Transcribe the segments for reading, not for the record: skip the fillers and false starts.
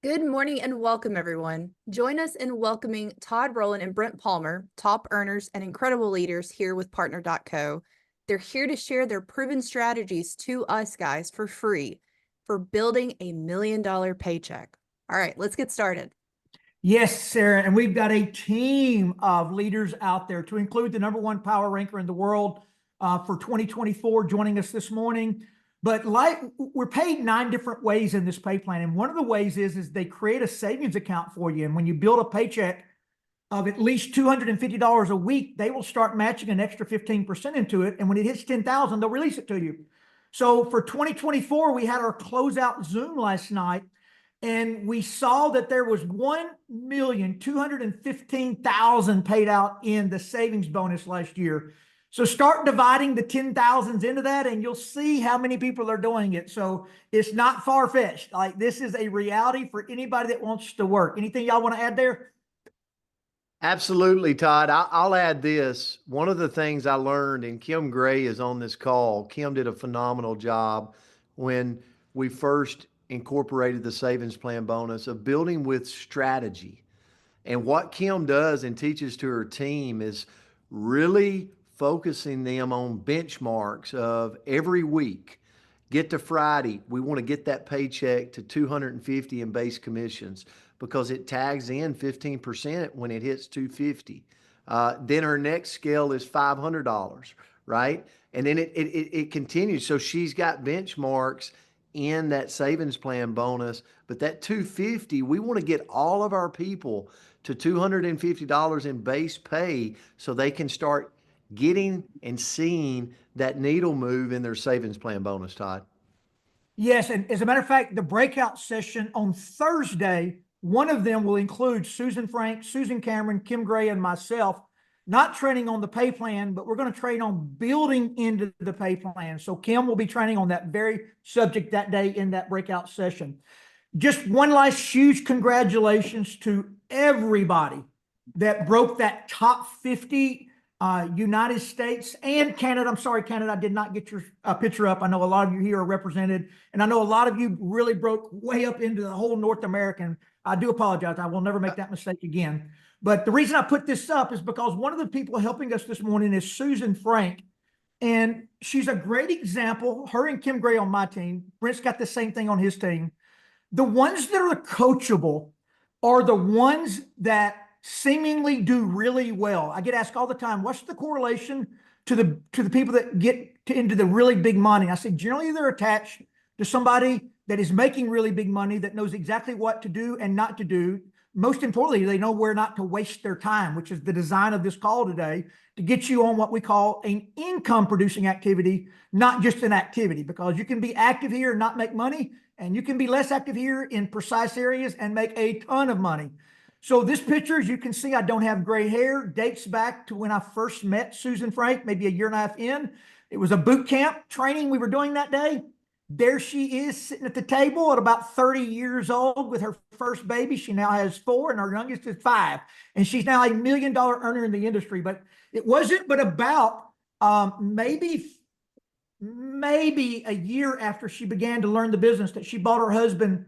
Good morning and welcome, everyone. Join us in welcoming Todd Rowland and Brent Palmer, top earners and incredible leaders here with Partner.co. They're here to share their proven strategies to us guys for free for building a $1 million paycheck. All right, let's get started. Yes, Sarah, and we've got a team of leaders out there to include the #1 power ranker in the world for 2024 joining us this morning. But we're paid 9 different ways in this pay plan, and one of the ways is they create a savings account for you. And when you build a paycheck of at least $250 a week, they will start matching an extra 15% into it. And when it hits 10,000, they'll release it to you. So for 2024, we had our closeout Zoom last night, and we saw that there was 1,215,000 paid out in the savings bonus last year. So start dividing the 10,000s into that, and you'll see how many people are doing it. So it's not far-fetched. Like, this is a reality for anybody that wants to work. Anything y'all want to add there? Absolutely, Todd. I'll add this. One of the things I learned, and Kim Gray is on this call. Kim did a phenomenal job when we first incorporated the savings plan bonus of building with strategy. And what Kim does and teaches to her team is really focusing them on benchmarks of every week. Get to Friday, we want to get that paycheck to 250 in base commissions because it tags in 15% when it hits 250. Then her next scale is $500, right? And then it continues. So she's got benchmarks in that savings plan bonus, but that 250, we want to get all of our people to $250 in base pay so they can start getting and seeing that needle move in their savings plan bonus, Todd. Yes, and as a matter of fact, the breakout session on Thursday, one of them will include Susan Frank, Susan Cameron, Kim Gray, and myself, not training on the pay plan, but we're going to train on building into the pay plan. So Kim will be training on that very subject that day in that breakout session. Just one last huge congratulations to everybody that broke that top 50 United States and Canada. I'm sorry, Canada, I did not get your picture up. I know a lot of you here are represented, and I know a lot of you really broke way up into the whole North American. I do apologize. I will never make that mistake again. But the reason I put this up is because one of the people helping us this morning is Susan Frank, and she's a great example. Her and Kim Gray on my team. Brent's got the same thing on his team. The ones that are coachable are the ones that seemingly do really well. I get asked all the time, what's the correlation to the people that get into the really big money? I say generally they're attached to somebody that is making really big money, that knows exactly what to do and not to do. Most importantly, they know where not to waste their time, which is the design of this call today, to get you on what we call an income producing activity, not just an activity, because you can be active here and not make money, and you can be less active here in precise areas and make a ton of money. So this picture, as you can see, I don't have gray hair, dates back to when I first met Susan Frank, maybe a year and a half in. It was a boot camp training we were doing that day. There she is sitting at the table at about 30 years old with her first baby. She now has 4 and her youngest is 5. And she's now a $1 million earner in the industry. But it wasn't but about maybe a year after she began to learn the business that she bought her husband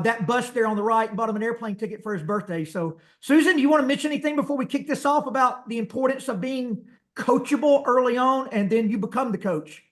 that bus there on the right and bought him an airplane ticket for his birthday. So Susan, do you want to mention anything before we kick this off about the importance of being coachable early on and then you become the coach?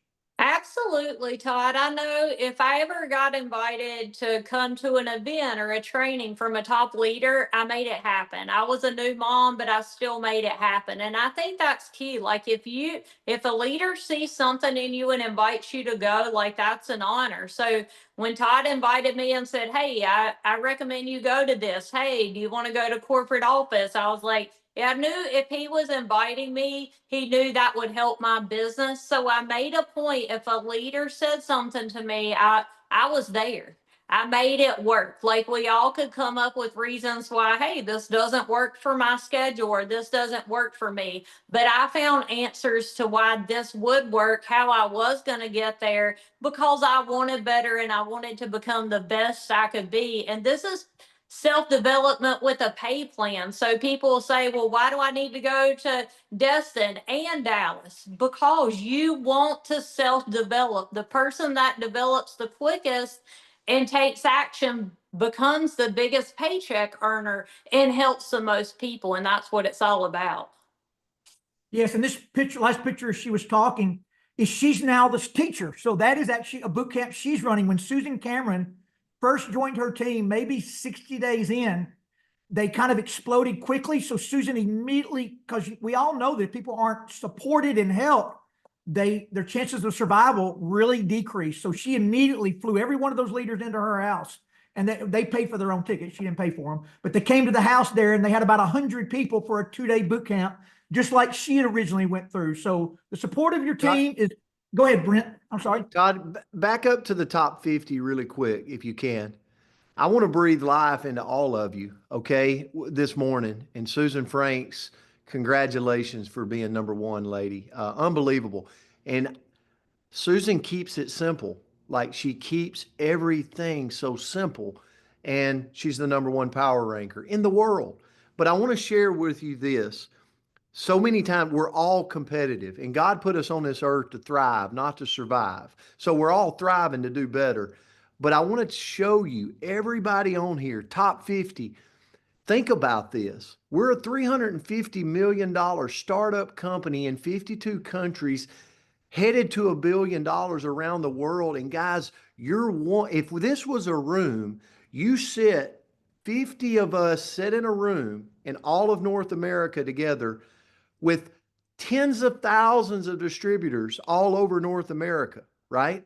Absolutely, Todd. I know if I ever got invited to come to an event or a training from a top leader, I made it happen. I was a new mom, but I still made it happen. And I think that's key. Like if a leader sees something in you and invites you to go, like that's an honor. So when Todd invited me and said, hey, I recommend you go to this. Hey, do you want to go to corporate office? I was like, yeah, I knew if he was inviting me, he knew that would help my business. So I made a point. If a leader said something to me, I was there. I made it work. Like we all could come up with reasons why, hey, this doesn't work for my schedule or this doesn't work for me. But I found answers to why this would work, how I was going to get there, because I wanted better and I wanted to become the best I could be. And this is self-development with a pay plan. So people will say, well, why do I need to go to Destin and Dallas? Because you want to self-develop. The person that develops the quickest and takes action becomes the biggest paycheck earner and helps the most people. And that's what it's all about. Yes, and this picture, last picture she was talking, is she's now the teacher. So that is actually a boot camp she's running. When Susan Cameron first joined her team, maybe 60 days in, they kind of exploded quickly. So Susan immediately, because we all know that if people aren't supported and helped, their chances of survival really decrease. So she immediately flew every one of those leaders into her house, and they paid for their own tickets. She didn't pay for them, but they came to the house there, and they had about 100 people for a 2-day boot camp, just like she had originally went through. So the support of your team is, go ahead, Brent. I'm sorry. Todd, back up to the top 50 really quick, if you can. I want to breathe life into all of you, okay, this morning. And Susan Franks, congratulations for being number one, lady. Unbelievable. And Susan keeps it simple. Like, she keeps everything so simple. And she's the number one power ranker in the world. But I want to share with you this. So many times we're all competitive, and God put us on this earth to thrive, not to survive. So we're all thriving to do better. But I want to show you, everybody on here, top 50, think about this. We're a $350 million startup company in 52 countries, headed to $1 billion around the world. And guys, if this was a room, 50 of us sit in a room in all of North America together with tens of thousands of distributors all over North America, right?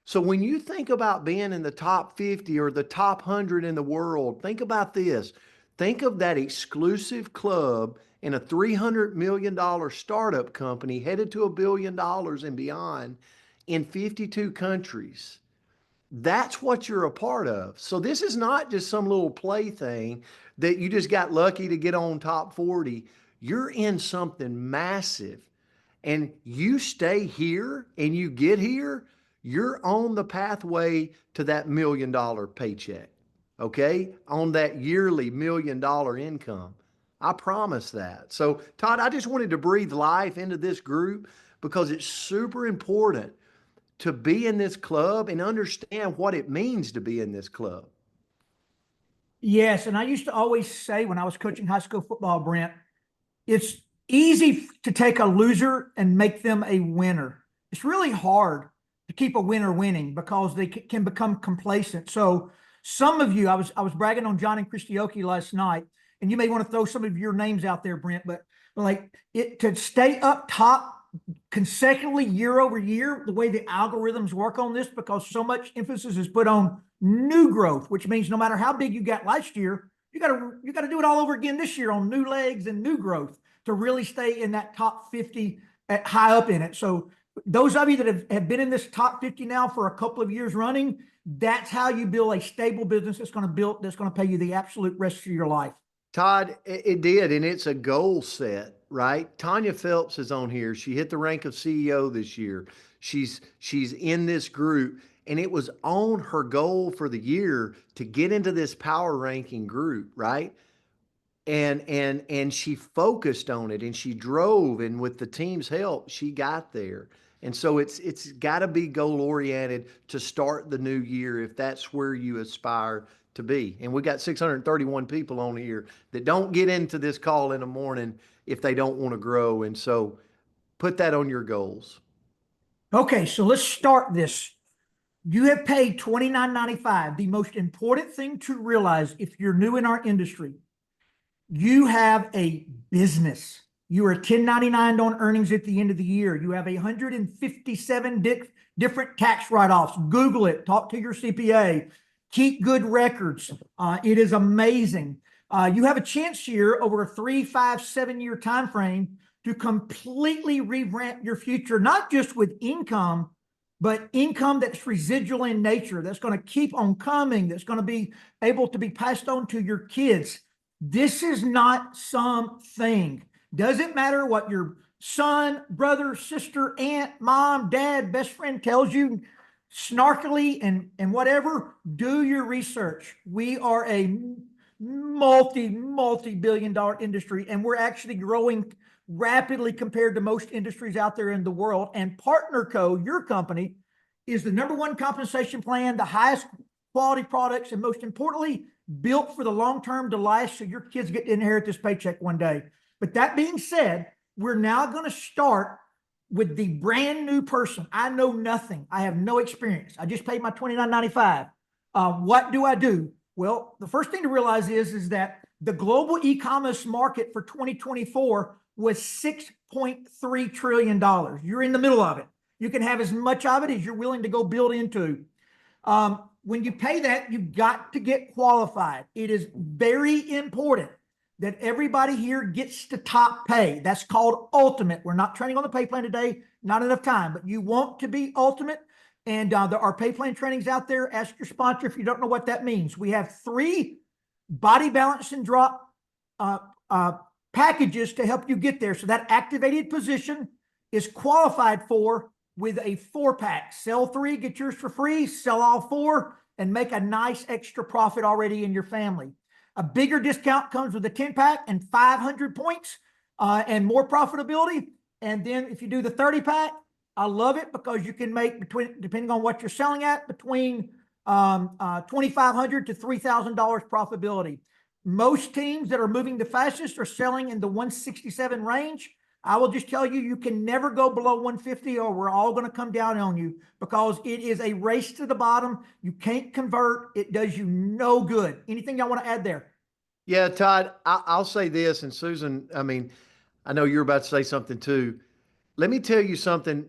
So when you think about being in the top 50 or the top 100 in the world, think about this. Think of that exclusive club in a $300 million startup company headed to $1 billion and beyond in 52 countries. That's what you're a part of. So this is not just some little plaything that you just got lucky to get on top 40. You're in something massive, and you stay here and you get here, you're on the pathway to that $1 million paycheck, okay? On that yearly $1 million income. I promise that. So Todd, I just wanted to breathe life into this group because it's super important to be in this club and understand what it means to be in this club. Yes, and I used to always say when I was coaching high school football, Brent, it's easy to take a loser and make them a winner. It's really hard to keep a winner winning because they can become complacent. So some of you, I was bragging on John and Christioki last night, and you may want to throw some of your names out there, Brent, but like to stay up top consecutively year over year, the way the algorithms work on this, because so much emphasis is put on new growth, which means no matter how big you got last year, you got to do it all over again this year on new legs and new growth to really stay in that top 50 high up in it. So those of you that have been in this top 50 now for a couple of years running, that's how you build a stable business that's going to pay you the absolute rest of your life. Todd, it did, and it's a goal set, right? Tanya Phelps is on here. She hit the rank of CEO this year. She's in this group, and it was on her goal for the year to get into this power ranking group, right? And she focused on it, and she drove, and with the team's help, she got there. And so it's got to be goal oriented to start the new year if that's where you aspire to be. And we got 631 people on here that don't get into this call in the morning if they don't want to grow. And so put that on your goals. Okay, so let's start this. You have paid $29.95. The most important thing to realize if you're new in our industry, you have a business. You are 1099 on earnings at the end of the year. You have 157 different tax write-offs. Google it. Talk to your CPA. Keep good records. It is amazing. You have a chance here over a 3, 5, 7-year time frame to completely revamp your future, not just with income, but income that's residual in nature, that's going to keep on coming, that's going to be able to be passed on to your kids. This is not something. Doesn't matter what your son, brother, sister, aunt, mom, dad, best friend tells you, snarkily and whatever, do your research. We are a multi-billion dollar industry, and we're actually growing rapidly compared to most industries out there in the world. And Partner Co., your company, is the #1 compensation plan, the highest quality products, and most importantly, built for the long term to last so your kids get to inherit this paycheck one day. But that being said, we're now going to start with the brand new person. I know nothing. I have no experience. I just paid my $29.95. What do I do? Well, the first thing to realize is that the global e-commerce market for 2024 was $6.3 trillion. You're in the middle of it. You can have as much of it as you're willing to go build into. When you pay that, you've got to get qualified. It is very important that everybody here gets to top pay. That's called ultimate. We're not training on the pay plan today, not enough time, but you want to be ultimate. And there are pay plan trainings out there. Ask your sponsor if you don't know what that means. We have 3 body balance and drop packages to help you get there. So that activated position is qualified for with a 4-pack. Sell 3, get yours for free, sell all 4, and make a nice extra profit already in your family. A bigger discount comes with a 10-pack and 500 points and more profitability. And then if you do the 30-pack, I love it because you can make between, depending on what you're selling at, between $2,500 to $3,000 profitability. Most teams that are moving the fastest are selling in the 167 range. I will just tell you, you can never go below 150 or we're all going to come down on you because it is a race to the bottom. You can't convert. It does you no good. Anything y'all want to add there? Yeah, Todd, I'll say this, and Susan, I mean, I know you're about to say something too. Let me tell you something.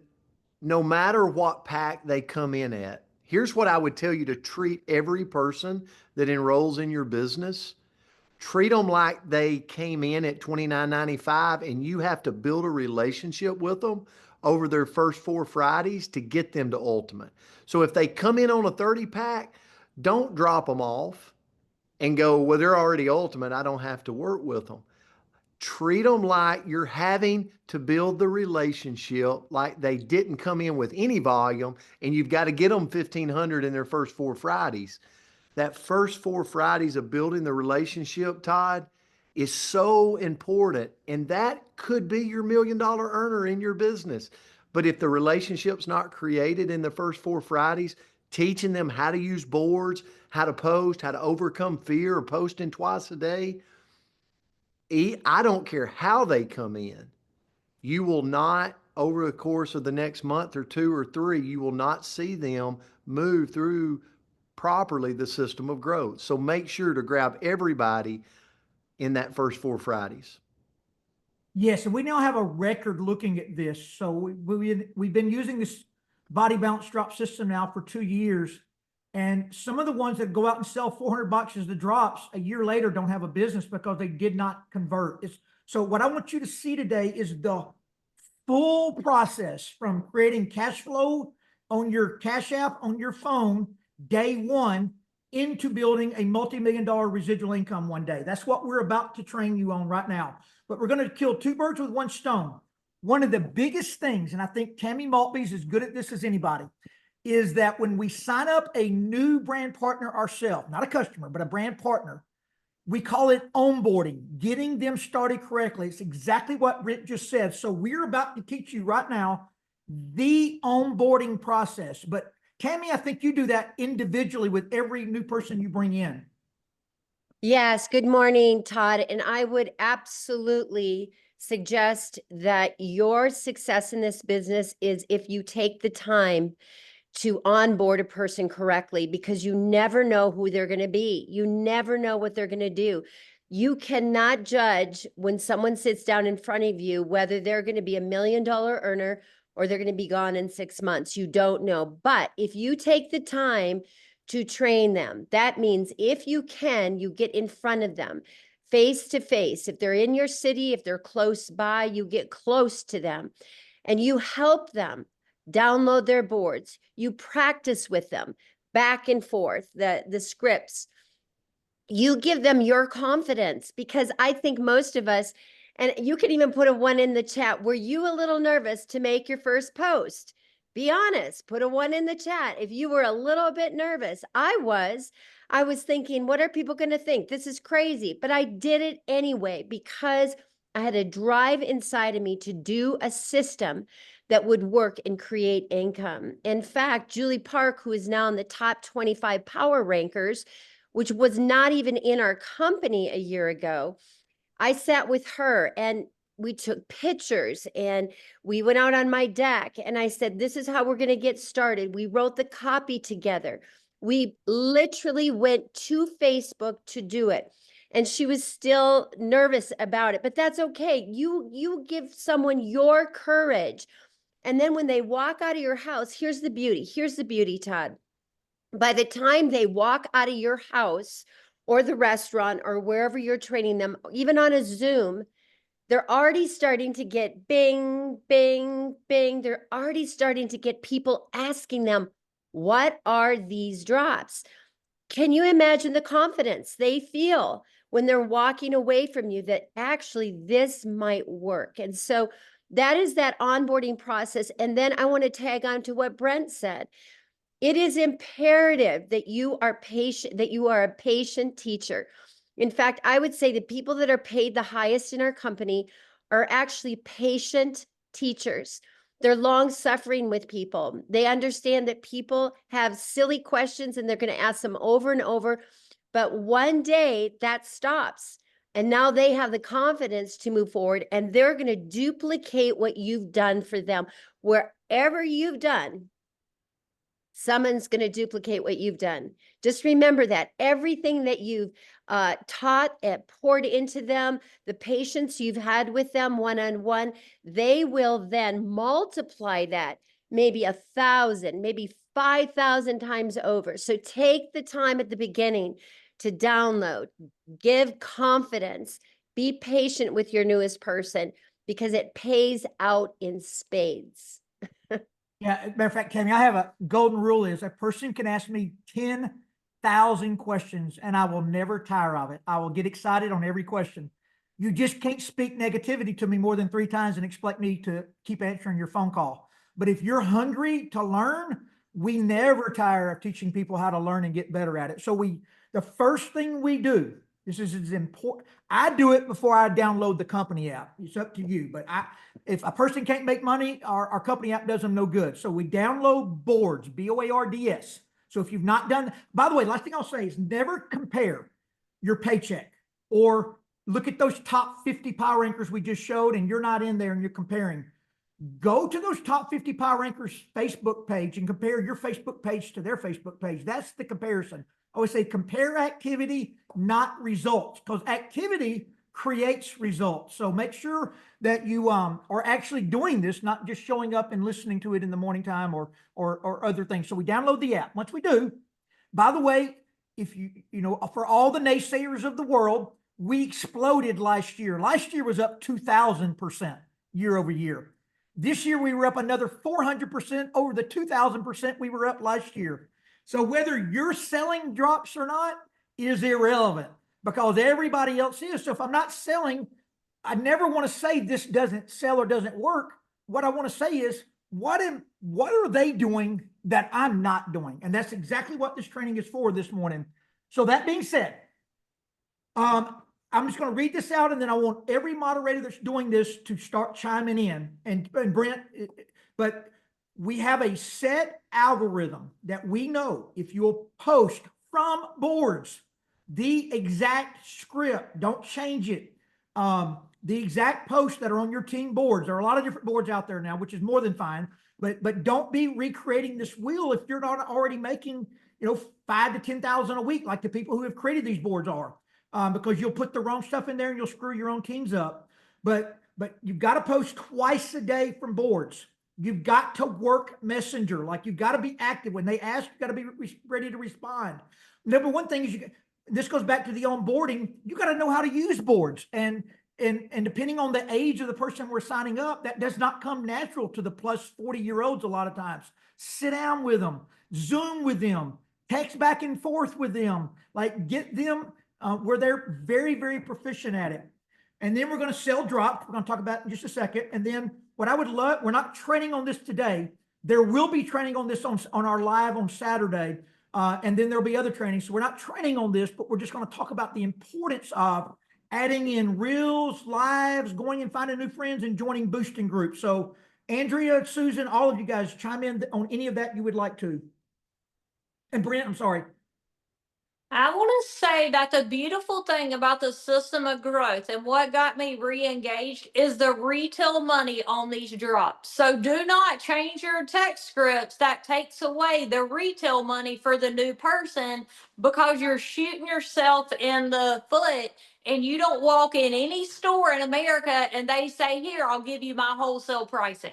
No matter what pack they come in at, here's what I would tell you to treat every person that enrolls in your business. Treat them like they came in at $29.95 and you have to build a relationship with them over their first 4 Fridays to get them to ultimate. So if they come in on a 30-pack, don't drop them off and go, well, they're already ultimate. I don't have to work with them. Treat them like you're having to build the relationship like they didn't come in with any volume and you've got to get them 1,500 in their first 4 Fridays. That first 4 Fridays of building the relationship, Todd, is so important. And that could be your $1 million earner in your business. But if the relationship's not created in the first 4 Fridays, teaching them how to use boards, how to post, how to overcome fear of posting twice a day, I don't care how they come in. You will not, over the course of the next month or 2 or 3, you will not see them move through properly the system of growth. So make sure to grab everybody in that first 4 Fridays. Yes, and we now have a record looking at this. So we've been using this body balance drop system now for 2 years. And some of the ones that go out and sell 400 boxes of drops a year later don't have a business because they did not convert. So what I want you to see today is the full process from creating cash flow on your Cash App on your phone day 1 into building a multi-million-dollar residual income one day. That's what we're about to train you on right now. But we're going to kill 2 birds with 1 stone. One of the biggest things, and I think Tammy Maltby is as good at this as anybody, is that when we sign up a new brand partner ourselves, not a customer, but a brand partner, we call it onboarding, getting them started correctly. It's exactly what Brent just said. So we're about to teach you right now the onboarding process. But Tammy, I think you do that individually with every new person you bring in. Yes. Good morning, Todd. And I would absolutely suggest that your success in this business is if you take the time to onboard a person correctly, because you never know who they're going to be. You never know what they're going to do. You cannot judge when someone sits down in front of you whether they're going to be $1 million earner or they're going to be gone in 6 months. You don't know. But if you take the time to train them, that means if you can, you get in front of them face to face. If they're in your city, if they're close by, you get close to them and you help them download their boards. You practice with them back and forth, the scripts. You give them your confidence, because I think most of us, and you can even put a 1 in the chat, were you a little nervous to make your first post? Be honest, put a 1 in the chat. If you were a little bit nervous, I was thinking, what are people going to think? This is crazy. But I did it anyway because I had a drive inside of me to do a system that would work and create income. In fact, Julie Park, who is now in the top 25 power rankers, which was not even in our company a year ago, I sat with her and we took pictures and we went out on my deck and I said, this is how we're going to get started. We wrote the copy together. We literally went to Facebook to do it. And she was still nervous about it, but that's okay. You give someone your courage. And then when they walk out of your house, here's the beauty. Here's the beauty, Todd. By the time they walk out of your house or the restaurant or wherever you're training them, even on a Zoom, they're already starting to get bing, bing, bing. They're already starting to get people asking them, what are these drops? Can you imagine the confidence they feel when they're walking away from you that actually this might work? And so that is that onboarding process. And then I want to tag on to what Brent said. It is imperative that you are patient, that you are a patient teacher. In fact, I would say the people that are paid the highest in our company are actually patient teachers. They're long suffering with people. They understand that people have silly questions and they're going to ask them over and over. But one day that stops. And now they have the confidence to move forward and they're going to duplicate what you've done for them. Wherever you've done, someone's going to duplicate what you've done. Just remember that everything that you've taught and poured into them, the patience you've had with them one-on-one, they will then multiply that maybe 1,000, maybe 5,000 times over. So take the time at the beginning to download, give confidence, be patient with your newest person because it pays out in spades. Yeah, matter of fact, Tammy, I have a golden rule is a person can ask me 10,000 questions and I will never tire of it. I will get excited on every question. You just can't speak negativity to me more than 3 times and expect me to keep answering your phone call. But if you're hungry to learn, we never tire of teaching people how to learn and get better at it. So the first thing we do, this is important. I do it before I download the company app. It's up to you. But if a person can't make money, our company app does them no good. So we download boards, BOARDS. So if you've not done, by the way, last thing I'll say is never compare your paycheck or look at those top 50 power rankers we just showed and you're not in there and you're comparing. Go to those top 50 power rankers Facebook page and compare your Facebook page to their Facebook page. That's the comparison. I always say compare activity, not results, because activity creates results. So make sure that you are actually doing this, not just showing up and listening to it in the morning time or other things. So we download the app. Once we do, by the way, if you for all the naysayers of the world, we exploded last year. Last year was up 2,000% year over year. This year we were up another 400% over the 2,000% we were up last year. So whether you're selling drops or not is irrelevant because everybody else is. So if I'm not selling, I never want to say this doesn't sell or doesn't work. What I want to say is, what are they doing that I'm not doing? And that's exactly what this training is for this morning. So that being said, I'm just going to read this out and then I want every moderator that's doing this to start chiming in. And Brent, but we have a set algorithm that we know if you'll post from boards, the exact script, don't change it. The exact posts that are on your team boards. There are a lot of different boards out there now, which is more than fine, but don't be recreating this wheel if you're not already making, 5 to 10,000 a week, like the people who have created these boards are, because you'll put the wrong stuff in there and you'll screw your own teams up. But you've got to post twice a day from boards. You've got to work Messenger. Like you've got to be active. When they ask, you've got to be ready to respond. Number one thing is this goes back to the onboarding. You got to know how to use boards. And depending on the age of the person we're signing up, that does not come natural to the plus 40-year-olds a lot of times. Sit down with them, Zoom with them, text back and forth with them, like get them where they're very, very proficient at it. And then we're going to sell drops. We're going to talk about it in just a second. And then what I would love, we're not training on this today. There will be training on this on our live on Saturday. And then there'll be other trainings. So we're not training on this, but we're just going to talk about the importance of adding in reels, lives, going and finding new friends, and joining boosting groups. So Andrea, Susan, all of you guys chime in on any of that you would like to. And Brent, I'm sorry. I want to say that the beautiful thing about the system of growth and what got me re-engaged is the retail money on these drops. So do not change your text scripts. That takes away the retail money for the new person because you're shooting yourself in the foot and you don't walk in any store in America and they say, here, I'll give you my wholesale pricing.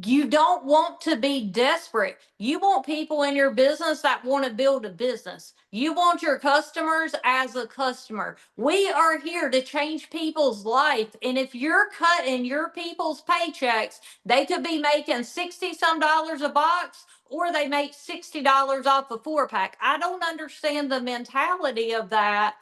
You don't want to be desperate. You want people in your business that want to build a business. You want your customers as a customer. We are here to change people's life. And if you're cutting your people's paychecks, they could be making 60 some dollars a box or they make $60 off a 4-pack. I don't understand the mentality of that.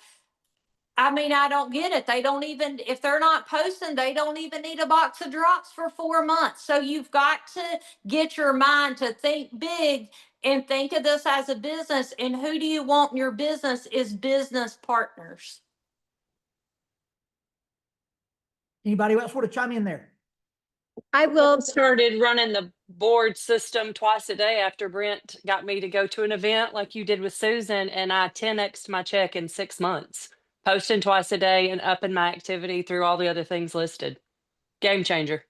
I mean, I don't get it. They don't even, if they're not posting, they don't even need a box of drops for 4 months. So you've got to get your mind to think big and think of this as a business. And who do you want in your business is business partners. Anybody else want to chime in there? I will. Started running the board system twice a day after Brent got me to go to an event like you did with Susan, and I 10x'd my check in 6 months, posting twice a day and upping my activity through all the other things listed. Game changer.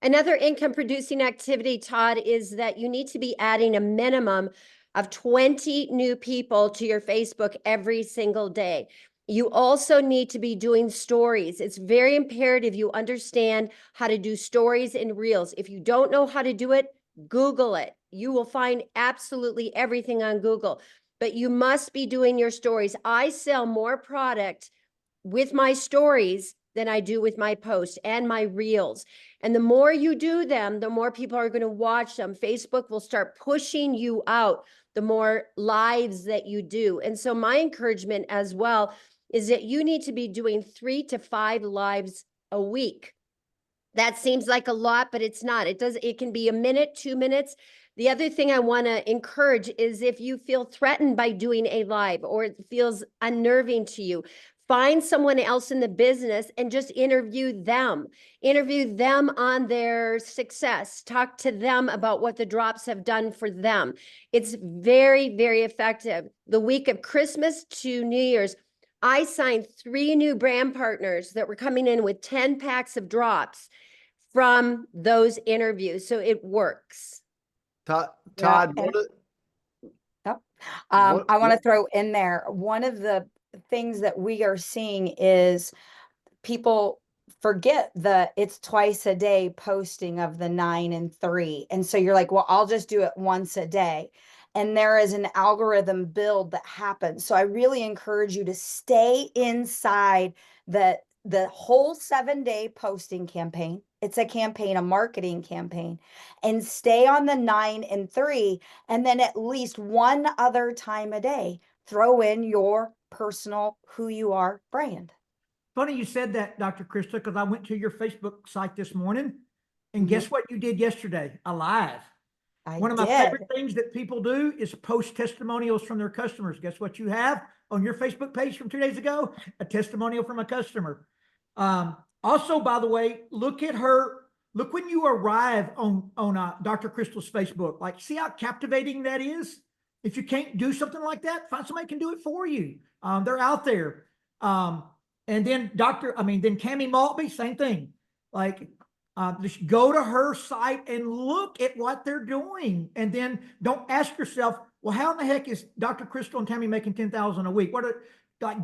Another income producing activity, Todd, is that you need to be adding a minimum of 20 new people to your Facebook every single day. You also need to be doing stories. It's very imperative you understand how to do stories and reels. If you don't know how to do it, Google it. You will find absolutely everything on Google, but you must be doing your stories. I sell more product with my stories than I do with my posts and my reels. And the more you do them, the more people are going to watch them. Facebook will start pushing you out the more lives that you do. And so my encouragement as well is that you need to be doing 3 to 5 lives a week. That seems like a lot, but it's not. It can be a minute, 2 minutes. The other thing I want to encourage is if you feel threatened by doing a live or it feels unnerving to you, find someone else in the business and just interview them. Interview them on their success. Talk to them about what the drops have done for them. It's very, very effective. The week of Christmas to New Year's, I signed 3 new brand partners that were coming in with 10 packs of drops from those interviews. So it works. Todd, Yeah, Todd, and- what, I want to what- throw in there, one of the things that we are seeing is people forget that it's twice a day posting of the 9 and 3. And so you're like, well, I'll just do it once a day. And there is an algorithm build that happens. So I really encourage you to stay inside the whole 7-day posting campaign. It's a campaign, a marketing campaign, and stay on the 9 and 3. And then at least one other time a day, throw in your personal who you are brand. Funny you said that, Dr. Krista, because I went to your Facebook site this morning, and guess what you did yesterday? A live. One of my favorite things that people do is post testimonials from their customers. Guess what you have on your Facebook page from 2 days ago? A testimonial from a customer. Also, by the way, look at her. Look when you arrive on Dr. Crystal's Facebook. Like, see how captivating that is? If you can't do something like that, find somebody who can do it for you. They're out there. And then then Tammy Maltby, same thing. Like, just go to her site and look at what they're doing. And then don't ask yourself, well, how in the heck is Dr. Crystal and Tammy making $10,000 a week?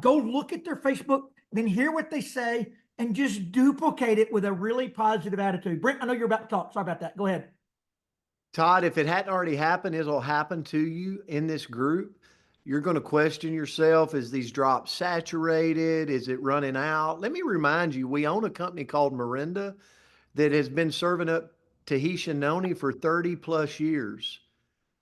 Go look at their Facebook, then hear what they say, and just duplicate it with a really positive attitude. Brent, I know you're about to talk. Sorry about that. Go ahead. Todd, if it hadn't already happened, it'll happen to you in this group. You're going to question yourself. Is these drops saturated? Is it running out? Let me remind you, we own a company called Miranda that has been serving up Tahitian noni for 30 plus years.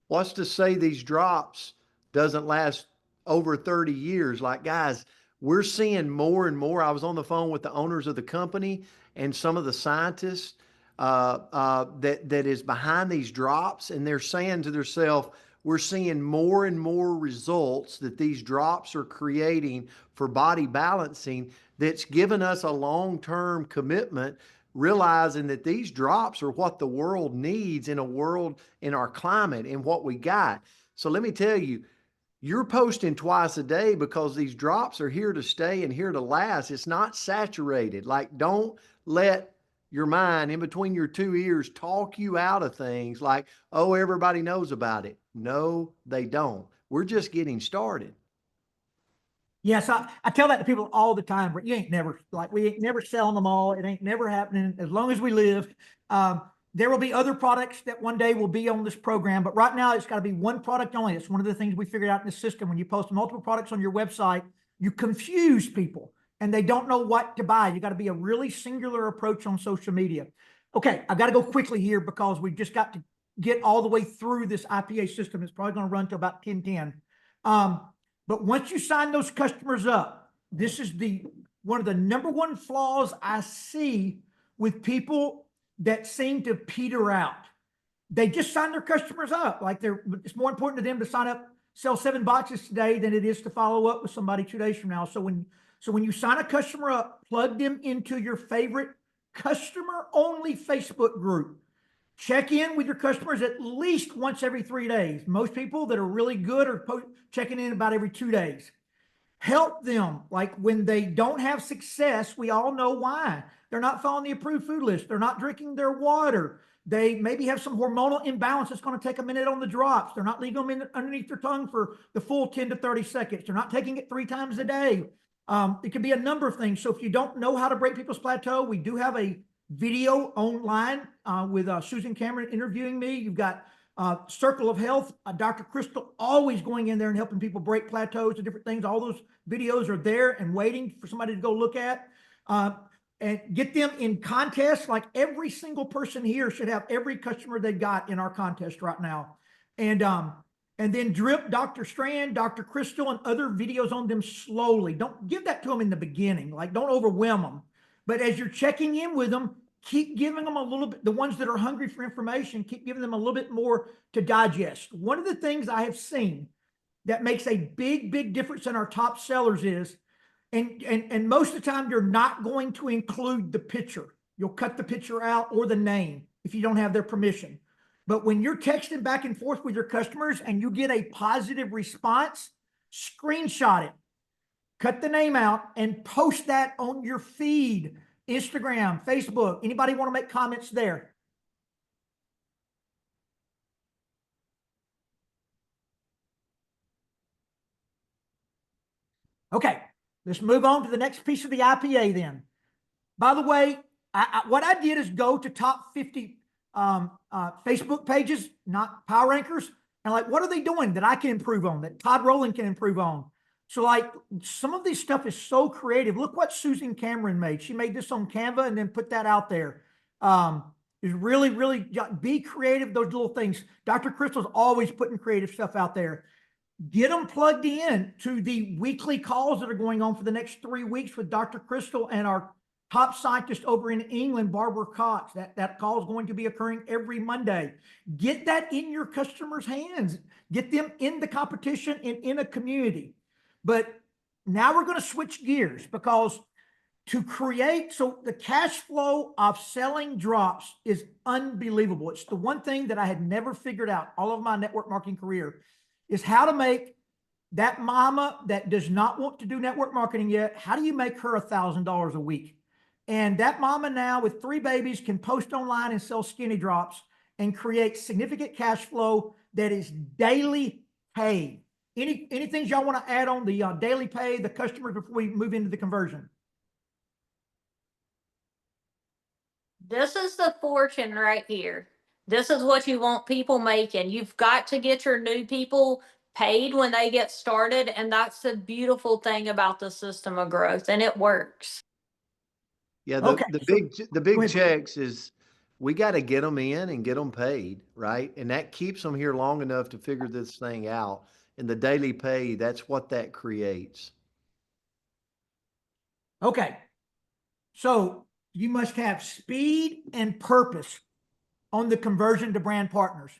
What's to say these drops doesn't last over 30 years? Like, guys, we're seeing more and more. I was on the phone with the owners of the company and some of the scientists that is behind these drops, and they're saying to themselves, we're seeing more and more results that these drops are creating for body balancing that's given us a long-term commitment, realizing that these drops are what the world needs in a world, in our climate, and what we got. So let me tell you, you're posting twice a day because these drops are here to stay and here to last. It's not saturated. Like, don't let your mind in between your two ears talk you out of things like, oh, everybody knows about it. No, they don't. We're just getting started. Yes, I tell that to people all the time, but we ain't never selling them all. It ain't never happening as long as we live. There will be other products that one day will be on this program, but right now it's got to be one product only. It's one of the things we figured out in the system. When you post multiple products on your website, you confuse people and they don't know what to buy. You got to be a really singular approach on social media. Okay, I've got to go quickly here because we've just got to get all the way through this IPA system. It's probably going to run to about 10:10. But once you sign those customers up, this is one of the number one flaws I see with people that seem to peter out. They just sign their customers up. Like it's more important to them to sign up, sell 7 boxes today than it is to follow up with somebody 2 days from now. So when you sign a customer up, plug them into your favorite customer only Facebook group. Check in with your customers at least once every 3 days. Most people that are really good are checking in about every 2 days. Help them. Like when they don't have success, we all know why. They're not following the approved food list. They're not drinking their water. They maybe have some hormonal imbalance that's going to take a minute on the drops. They're not leaving them underneath their tongue for the full 10 to 30 seconds. They're not taking it 3 times a day. It could be a number of things. So if you don't know how to break people's plateau, we do have a video online with Susan Cameron interviewing me. You've got Circle of Health, Dr. Crystal always going in there and helping people break plateaus and different things. All those videos are there and waiting for somebody to go look at. And get them in contests. Like every single person here should have every customer they got in our contest right now. And then drip Dr. Strand, Dr. Crystal, and other videos on them slowly. Don't give that to them in the beginning. Like don't overwhelm them. But as you're checking in with them, keep giving them a little bit, the ones that are hungry for information, keep giving them a little bit more to digest. One of the things I have seen that makes a big, big difference in our top sellers is, and most of the time you're not going to include the picture. You'll cut the picture out or the name if you don't have their permission. But when you're texting back and forth with your customers and you get a positive response, screenshot it. Cut the name out and post that on your feed, Instagram, Facebook. Anybody want to make comments there? Okay, let's move on to the next piece of the IPA then. By the way, what I did is go to top 50 Facebook pages, not Power Rankers, and like, what are they doing that I can improve on, that Todd Rowland can improve on? So like some of this stuff is so creative. Look what Susan Cameron made. She made this on Canva and then put that out there. Is really, really be creative, those little things. Dr. Crystal's always putting creative stuff out there. Get them plugged in to the weekly calls that are going on for the next 3 weeks with Dr. Crystal and our top scientist over in England, Barbara Cox. That call is going to be occurring every Monday. Get that in your customers' hands. Get them in the competition and in a community. But now we're going to switch gears because to create, so the cash flow of selling drops is unbelievable. It's the one thing that I had never figured out all of my network marketing career is how to make that mama that does not want to do network marketing yet, how do you make her $1,000 a week? And that mama now with 3 babies can post online and sell skinny drops and create significant cash flow that is daily paid. Any things y'all want to add on the daily pay, the customers before we move into the conversion? This is the fortune right here. This is what you want people making. You've got to get your new people paid when they get started. And that's the beautiful thing about the system of growth. And it works. Yeah, Okay, the big checks is we got to get them in and get them paid, right? And that keeps them here long enough to figure this thing out. And the daily pay, that's what that creates. Okay. So you must have speed and purpose on the conversion to brand partners.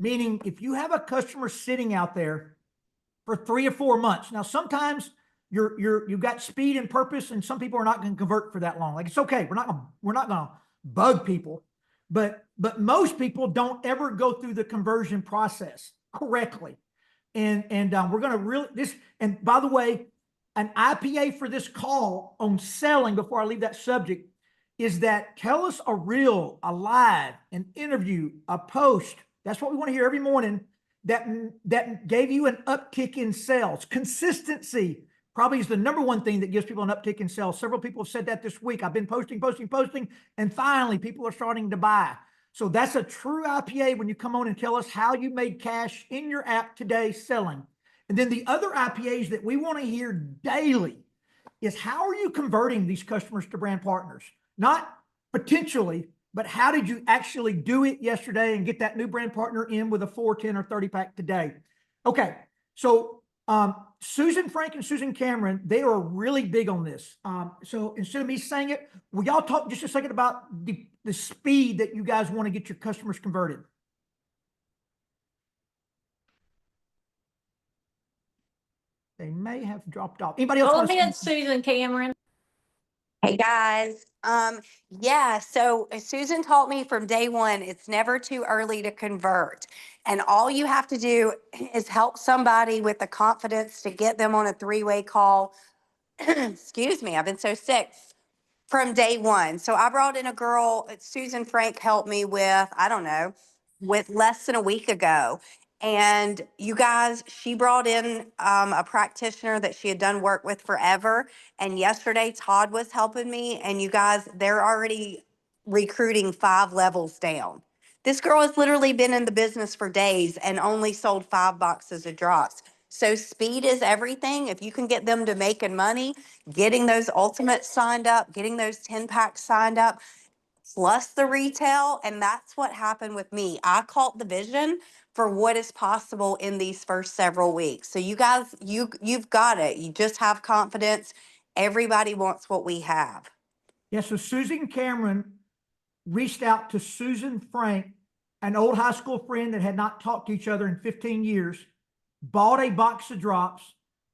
meaning if you have a customer sitting out there for 3 or 4 months, now sometimes you've got speed and purpose, and some people are not going to convert for that long. Like, it's okay. We're not going to bug people, but most people don't ever go through the conversion process correctly. And we're going to really and by the way, an IPA for this call on selling, before I leave that subject, is that tell us a reel, a live, an interview, a post. That's what we want to hear every morning that gave you an uptick in sales. Consistency probably is the number one thing that gives people an uptick in sales. Several people have said that this week. I've been posting, and finally people are starting to buy. So that's a true IPA when you come on and tell us how you made cash in your app today selling. And then the other IPAs that we want to hear daily is, how are you converting these customers to brand partners? Not potentially, but how did you actually do it yesterday and get that new brand partner in with a 4, 10, or 30 pack today? Okay, so Susan Frank and Susan Cameron, they are really big on this. So instead of me saying it, will y'all talk just a second about the speed that you guys want to get your customers converted? They may have dropped off. Anybody else? Go ahead, Susan Cameron. Hey guys. Yeah, so Susan taught me from day one, it's never too early to convert. And all you have to do is help somebody with the confidence to get them on a 3-way call. Excuse me, I've been so sick. From day one. So I brought in a girl, Susan Frank helped me with, I don't know, with less than a week ago. And you guys, she brought in a practitioner that she had done work with forever. And yesterday, Todd was helping me. And you guys, they're already recruiting 5 levels down. This girl has literally been in the business for days and only sold 5 boxes of drops. So speed is everything. If you can get them to making money, getting those ultimates signed up, getting those 10 packs signed up, plus the retail. And that's what happened with me. I caught the vision for what is possible in these first several weeks. So you guys, you've got it. You just have confidence. Everybody wants what we have. Yeah, so Susan Cameron reached out to Susan Frank, an old high school friend that had not talked to each other in 15 years, bought a box of drops,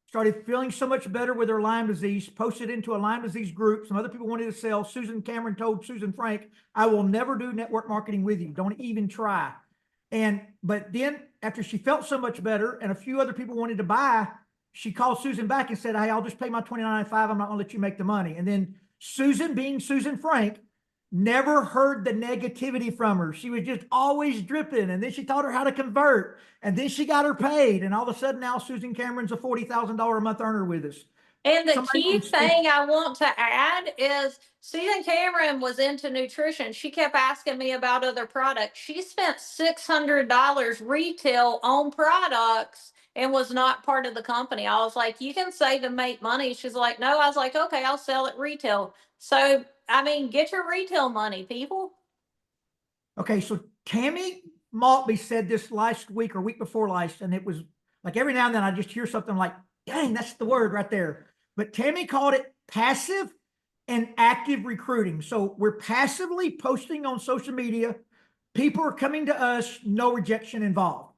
started feeling so much better with her Lyme disease, posted into a Lyme disease group. Some other people wanted to sell. Susan Cameron told Susan Frank, I will never do network marketing with you. Don't even try. But then after she felt so much better and a few other people wanted to buy, she called Susan back and said, hey, I'll just pay my $29.95. I'm not gonna let you make the money. And then Susan, being Susan Frank, never heard the negativity from her. She was just always dripping. And then she taught her how to convert. And then she got her paid. And all of a sudden now Susan Cameron's a $40,000 a month earner with us. And the key thing I want to add is Susan Cameron was into nutrition. She kept asking me about other products. She spent $600 retail on products and was not part of the company. I was like, you can save and make money. She's like, no. I was like, okay, I'll sell it retail. So, I mean, get your retail money, people. Okay, so Tammy Maltby said this last week or week before last, and it was like every now and then I just hear something like, dang, that's the word right there. But Tammy called it passive and active recruiting. So we're passively posting on social media. People are coming to us, no rejection involved.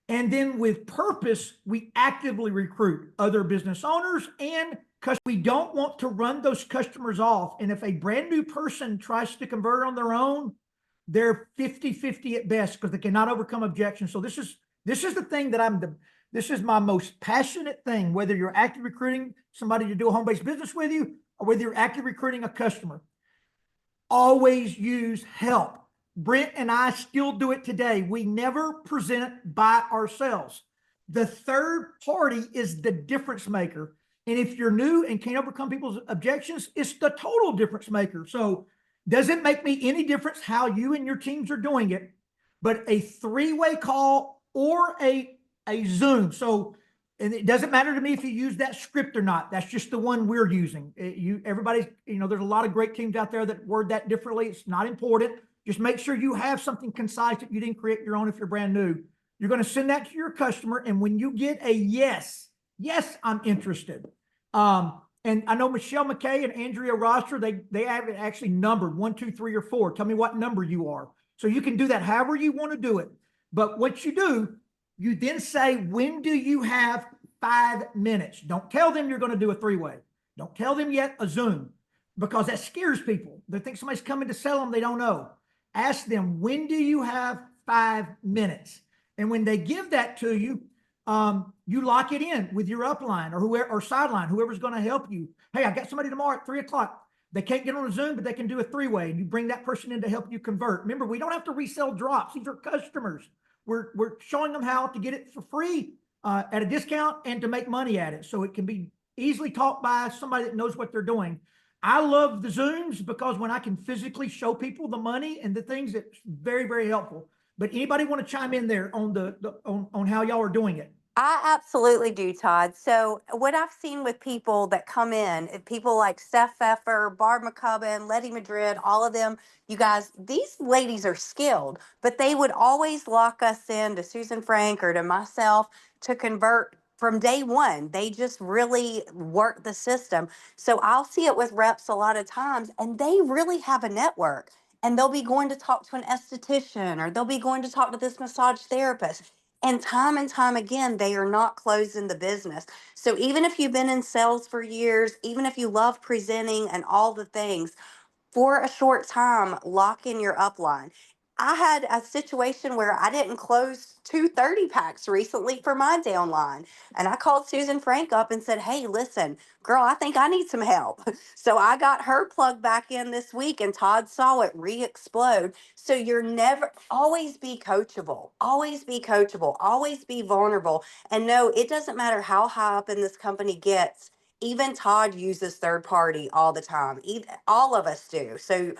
And then with purpose, we actively recruit other business owners and customers. We don't want to run those customers off. And if a brand new person tries to convert on their own, they're 50-50 at best because they cannot overcome objections. So this is the thing that this is my most passionate thing, whether you're active recruiting somebody to do a home-based business with you or whether you're active recruiting a customer. Always use help. Brent and I still do it today. We never present by ourselves. The third party is the difference maker. And if you're new and can't overcome people's objections, it's the total difference maker. So does it make me any difference how you and your teams are doing it, but a 3-way call or a Zoom. So, and it doesn't matter to me if you use that script or not. That's just the one we're using. Everybody's, there's a lot of great teams out there that word that differently. It's not important. Just make sure you have something concise that you didn't create your own if you're brand new. You're going to send that to your customer. And when you get a yes, I'm interested. And I know Michelle McKay and Andrea Roster, they have it actually numbered 1, 2, 3, or 4. Tell me what number you are. So you can do that however you want to do it. But what you do, you then say, when do you have 5 minutes? Don't tell them you're going to do a 3-way. Don't tell them yet a Zoom, because that scares people. They think somebody's coming to sell them. They don't know. Ask them, when do you have 5 minutes? And when they give that to you, you lock it in with your upline or whoever, or sideline, whoever's going to help you. Hey, I got somebody tomorrow at 3 o'clock. They can't get on a Zoom, but they can do a 3-way, and you bring that person in to help you convert. Remember, we don't have to resell drops. These are customers. We're showing them how to get it for free at a discount and to make money at it. So it can be easily taught by somebody that knows what they're doing. I love the Zooms because when I can physically show people the money and the things, it's very, very helpful. But anybody want to chime in there on on how y'all are doing it? I absolutely do, Todd. So what I've seen with people that come in, people like Steph Pfeffer, Barb McCubbin, Letty Madrid, all of them, you guys, these ladies are skilled, but they would always lock us in to Susan Frank or to myself to convert from day one. They just really work the system. So I'll see it with reps a lot of times, and they really have a network. And they'll be going to talk to an esthetician, or they'll be going to talk to this massage therapist. And time again, they are not closing the business. So even if you've been in sales for years, even if you love presenting and all the things, for a short time, lock in your upline. I had a situation where I didn't close 2 30-packs recently for my downline. And I called Susan Frank up and said, hey, listen, girl, I think I need some help. So I got her plugged back in this week, and Todd saw it re-explode. So you're never, always be coachable, always be coachable, always be vulnerable. And no, it doesn't matter how high up in this company gets. Even Todd uses third party all the time. All of us do. So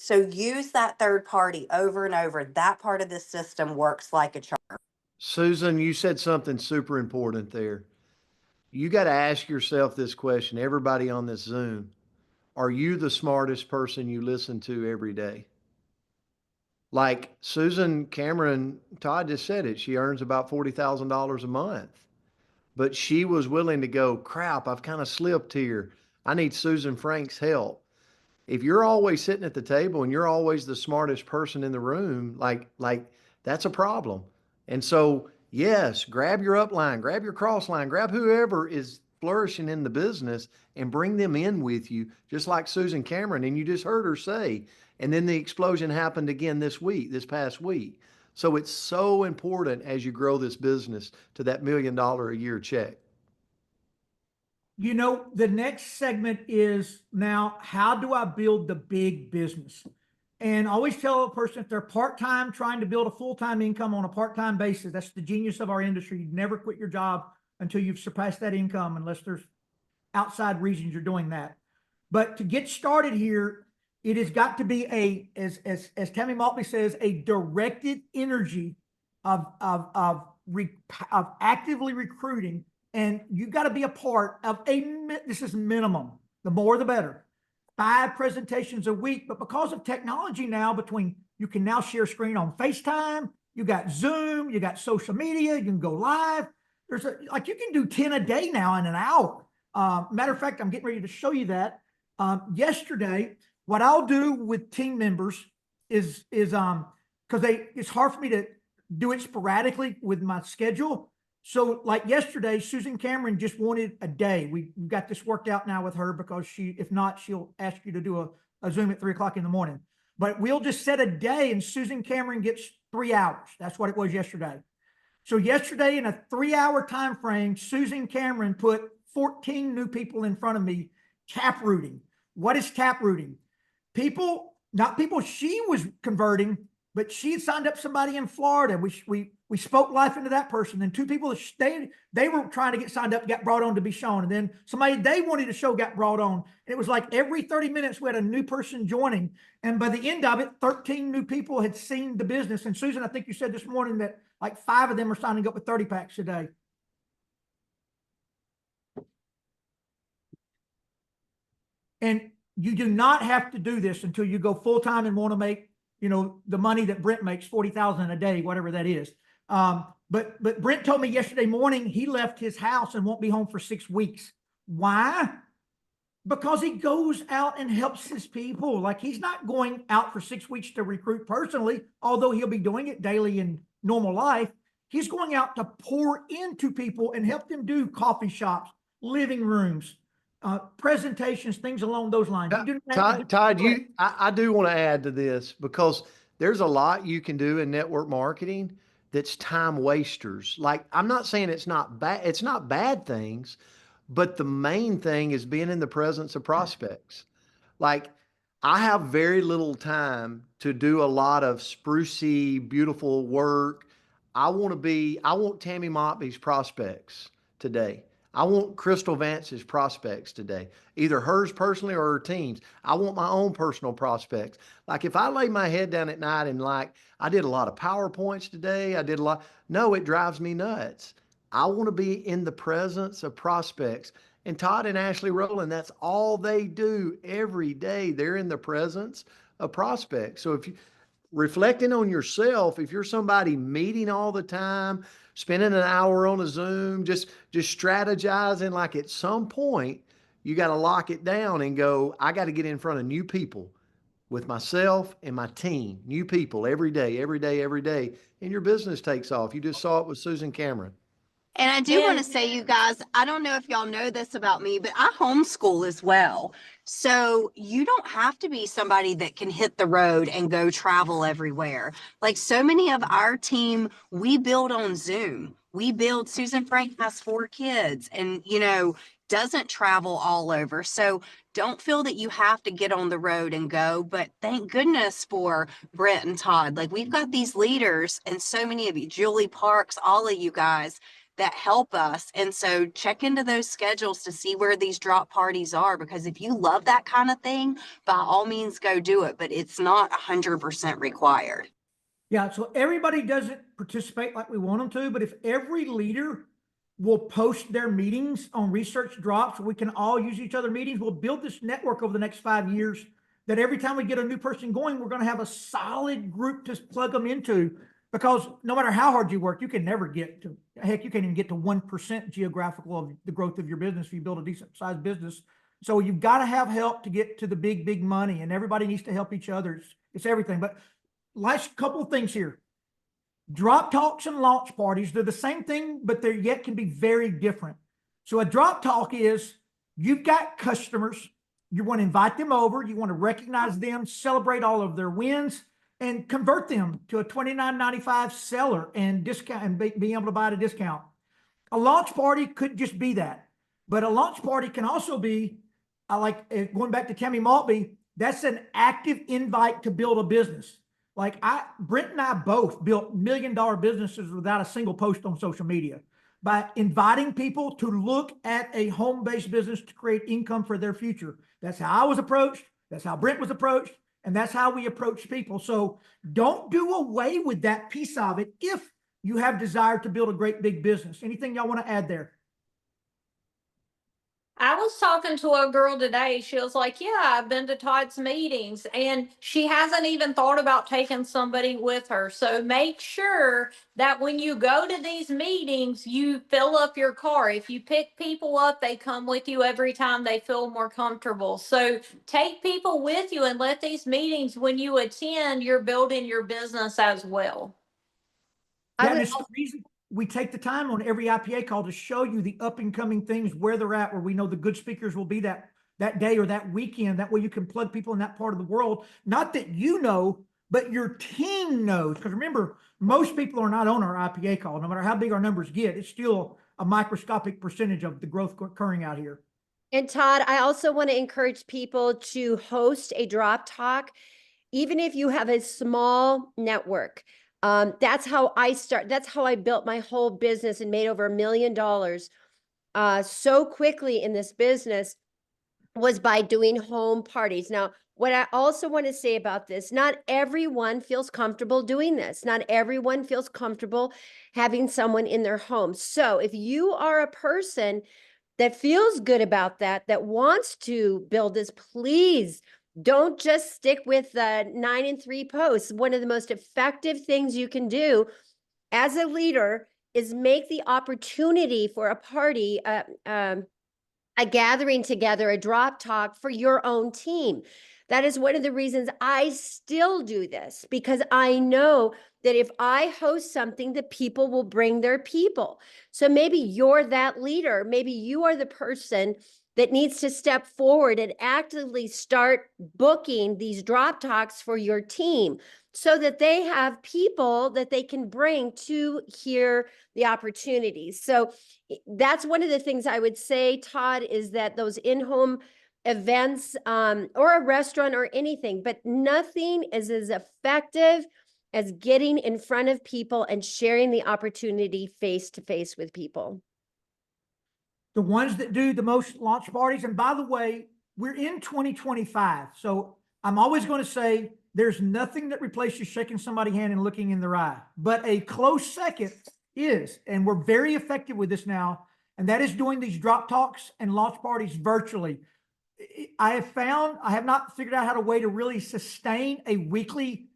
use that third party over and over. That part of the system works like a charm. Susan, you said something super important there. You got to ask yourself this question, everybody on this Zoom. Are you the smartest person you listen to every day? Like Susan Cameron, Todd just said it. She earns about $40,000 a month. But she was willing to go, crap, I've kind of slipped here. I need Susan Frank's help. If you're always sitting at the table and you're always the smartest person in the room, like that's a problem. And so, yes, grab your upline, grab your cross line, grab whoever is flourishing in the business and bring them in with you, just like Susan Cameron. And you just heard her say, and then the explosion happened again this past week. So it's so important as you grow this business to that $1 million a year check. You know, the next segment is now, how do I build the big business? And I always tell a person, if they're part-time trying to build a full-time income on a part-time basis, that's the genius of our industry. You never quit your job until you've surpassed that income, unless there's outside reasons you're doing that. But to get started here, it has got to be as Tammy Maltby says, a directed energy of actively recruiting. And you've got to be a part of this is minimum, the more the better, 5 presentations a week. But because of technology now, you can now share screen on FaceTime, you got Zoom, you got social media, you can go live. You can do 10 a day now in an hour. Matter of fact, I'm getting ready to show you that. Yesterday, what I'll do with team members is because it's hard for me to do it sporadically with my schedule. So like yesterday, Susan Cameron just wanted a day. We've got this worked out now with her, because if not, she'll ask you to do a Zoom at 3 o'clock in the morning. But we'll just set a day, and Susan Cameron gets 3 hours. That's what it was yesterday. So yesterday, in a 3-hour time frame, Susan Cameron put 14 new people in front of me tap rooting. What is tap rooting? Not people she was converting, but she had signed up somebody in Florida. We spoke life into that person. Then 2 people, they were trying to get signed up, got brought on to be shown. And then somebody they wanted to show got brought on. And it was like every 30 minutes we had a new person joining. And by the end of it, 13 new people had seen the business. And Susan, I think you said this morning that like 5 of them are signing up with 30 packs a day. And you do not have to do this until you go full-time and want to make, the money that Brent makes, 40,000 a day, whatever that is. But Brent told me yesterday morning he left his house and won't be home for 6 weeks. Why? Because he goes out and helps his people. Like, he's not going out for 6 weeks to recruit personally, although he'll be doing it daily and normal life. He's going out to pour into people and help them do coffee shops, living rooms, presentations, things along those lines. You do Todd, I do want to add to this because there's a lot you can do in network marketing that's time wasters. Like, I'm not saying it's not bad things, but the main thing is being in the presence of prospects. Like, I have very little time to do a lot of sprucey, beautiful work. I want Tammy Motley's prospects today. I want Crystal Vance's prospects today, either hers personally or her team's. I want my own personal prospects. Like, if I lay my head down at night and like, I did a lot of PowerPoints today, no, it drives me nuts. I want to be in the presence of prospects. And Todd and Ashley Rowland, that's all they do every day. They're in the presence of prospects. So if you reflecting on yourself, if you're somebody meeting all the time, spending an hour on a Zoom, just strategizing, like, at some point you got to lock it down and go, I got to get in front of new people with myself and my team, new people every day, every day, every day, and your business takes off. You just saw it with Susan Cameron. And I do want to say, you guys, I don't know if y'all know this about me, but I homeschool as well. So you don't have to be somebody that can hit the road and go travel everywhere. Like, so many of our team, we build on Zoom. Susan Frank has 4 kids and, doesn't travel all over. So don't feel that you have to get on the road and go. But thank goodness for Brent and Todd. Like, we've got these leaders and so many of you, Julie Parks, all of you guys, that help us. And so check into those schedules to see where these drop parties are, because if you love that kind of thing, by all means go do it, but it's not 100% required. Yeah, so everybody doesn't participate like we want them to, but if every leader will post their meetings on Research Drops, we can all use each other meetings, we'll build this network over the next 5 years that every time we get a new person going, we're going to have a solid group to plug them into. Because no matter how hard you work, you can never get to, heck, you can't even get to 1% geographical of the growth of your business if you build a decent sized business. So you've got to have help to get to the big, big money, and everybody needs to help each other. It's everything. But last couple of things here. Drop talks and launch parties, they're the same thing, but they yet can be very different. So a drop talk is, you've got customers, you want to invite them over, you want to recognize them, celebrate all of their wins, and convert them to a $29.95 seller and discount and being able to buy at a discount. A launch party could just be that. But a launch party can also be, I like going back to Tammy Maltby, that's an active invite to build a business. Like Brent and I both built $1 million businesses without a single post on social media by inviting people to look at a home-based business to create income for their future. That's how I was approached. That's how Brent was approached. And that's how we approach people. So don't do away with that piece of it if you have desire to build a great big business. Anything y'all want to add there? I was talking to a girl today. She was like, yeah, I've been to Todd's meetings, and she hasn't even thought about taking somebody with her. So make sure that when you go to these meetings, you fill up your car. If you pick people up, they come with you every time they feel more comfortable. So take people with you and let these meetings, when you attend, you're building your business as well. Yeah, and it's the reason we take the time on every IPA call to show you the up and coming things, where they're at, where we know the good speakers will be that day or that weekend. That way you can plug people in that part of the world. Not that you know, but your team knows. Because remember, most people are not on our IPA call. No matter how big our numbers get, it's still a microscopic percentage of the growth occurring out here. And Todd, I also want to encourage people to host a drop talk, even if you have a small network. That's how I start. That's how I built my whole business and made over $1 million so quickly in this business, was by doing home parties. Now, what I also want to say about this, not everyone feels comfortable doing this. Not everyone feels comfortable having someone in their home. So if you are a person that feels good about that, that wants to build this, please don't just stick with the 9 and 3 posts. One of the most effective things you can do as a leader is make the opportunity for a party, a gathering together, a drop talk for your own team. That is one of the reasons I still do this, because I know that if I host something, the people will bring their people. So maybe you're that leader. Maybe you are the person that needs to step forward and actively start booking these drop talks for your team so that they have people that they can bring to hear the opportunities. So that's one of the things I would say, Todd, is that those in-home events or a restaurant or anything, but nothing is as effective as getting in front of people and sharing the opportunity face to face with people. The ones that do the most launch parties, and by the way, we're in 2025. So I'm always going to say there's nothing that replaces shaking somebody's hand and looking in their eye, but a close second is, and we're very effective with this now, and that is doing these drop talks and launch parties virtually. I have not figured out how to way to really sustain a weekly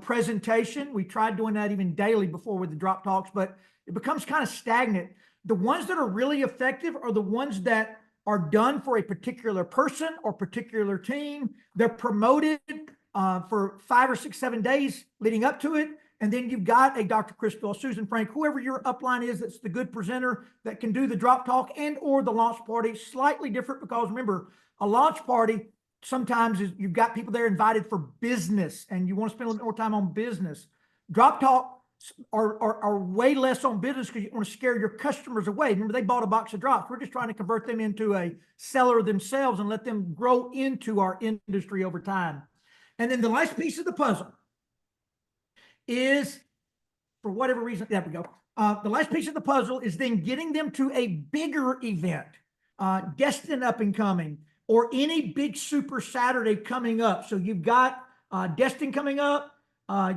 presentation. We tried doing that even daily before with the drop talks, but it becomes kind of stagnant. The ones that are really effective are the ones that are done for a particular person or particular team. They're promoted for 5 or 6, 7 days leading up to it. And then you've got a Dr. Crystal, Susan Frank, whoever your upline is, that's the good presenter that can do the drop talk and or the launch party. Slightly different because remember, a launch party sometimes is you've got people there invited for business and you want to spend a little more time on business. Drop talk are way less on business because you want to scare your customers away. Remember, they bought a box of drops. We're just trying to convert them into a seller themselves and let them grow into our industry over time. And then the last piece of the puzzle is, for whatever reason, there we go. The last piece of the puzzle is then getting them to a bigger event, Destin Up and Coming, or any big Super Saturday coming up. So you've got Destin coming up.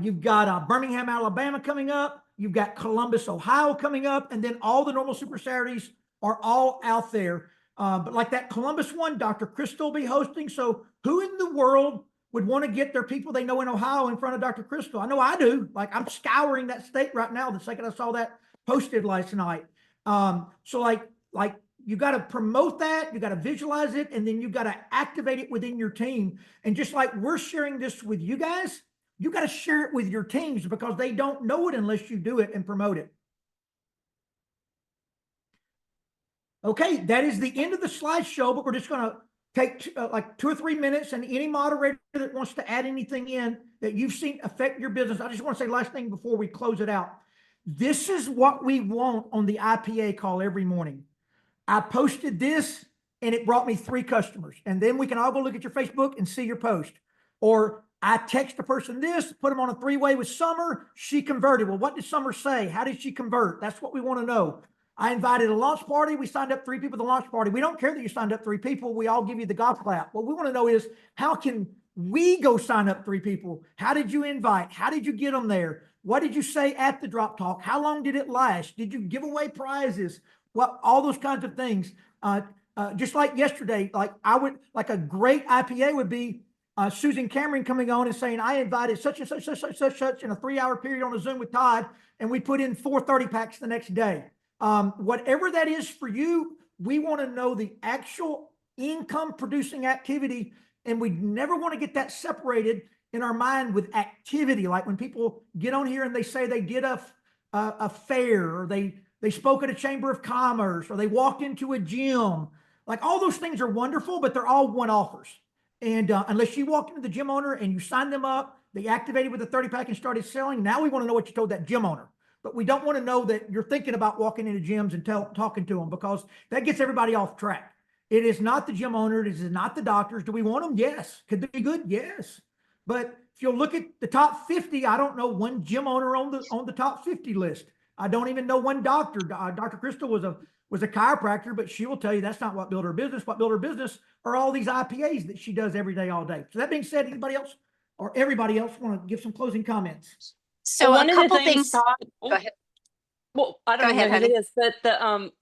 You've got Birmingham, Alabama coming up. You've got Columbus, Ohio coming up. And then all the normal Super Saturdays are all out there. But like that Columbus one, Dr. Crystal will be hosting. So who in the world would want to get their people they know in Ohio in front of Dr. Crystal? I know I do. Like, I'm scouring that state right now the second I saw that posted last night. So like you got to promote that, you got to visualize it, and then you got to activate it within your team. And just like we're sharing this with you guys, you got to share it with your teams because they don't know it unless you do it and promote it. Okay, that is the end of the slideshow, but we're just going to take like 2 or 3 minutes, and any moderator that wants to add anything in that you've seen affect your business. I just want to say last thing before we close it out. This is what we want on the IPA call every morning. I posted this and it brought me 3 customers. And then we can all go look at your Facebook and see your post. Or I text a person this, put them on a 3-way with Summer. She converted. Well, what did Summer say? How did she convert? That's what we want to know. I invited a launch party. We signed up 3 people at the launch party. We don't care that you signed up 3 people. We all give you the golf clap. What we want to know is, how can we go sign up 3 people? How did you invite? How did you get them there? What did you say at the drop talk? How long did it last? Did you give away prizes? What, all those kinds of things. Just like yesterday, like a great IPA would be Susan Cameron coming on and saying, I invited such and such in a 3-hour period on a Zoom with Todd, and we put in 4 30-packs the next day. Whatever that is for you, we want to know the actual income producing activity, and we never want to get that separated in our mind with activity. Like when people get on here and they say they did a fair, or they spoke at a chamber of commerce, or they walked into a gym. Like, all those things are wonderful, but they're all one-offers. And unless you walked into the gym owner and you signed them up, they activated with a 30-pack and started selling, now we want to know what you told that gym owner. But we don't want to know that you're thinking about walking into gyms and talking to them, because that gets everybody off track. It is not the gym owner. It is not the doctors. Do we want them? Yes. Could they be good? Yes. But if you'll look at the top 50, I don't know one gym owner on the top 50 list. I don't even know one doctor. Dr. Crystal was a chiropractor, but she will tell you that's not what built her business. What built her business are all these IPAs that she does every day, all day. So that being said, anybody else or everybody else want to give some closing comments? So one a of the couple things, things. Todd, Go ahead. well, I Go don't know ahead, who it honey. is, but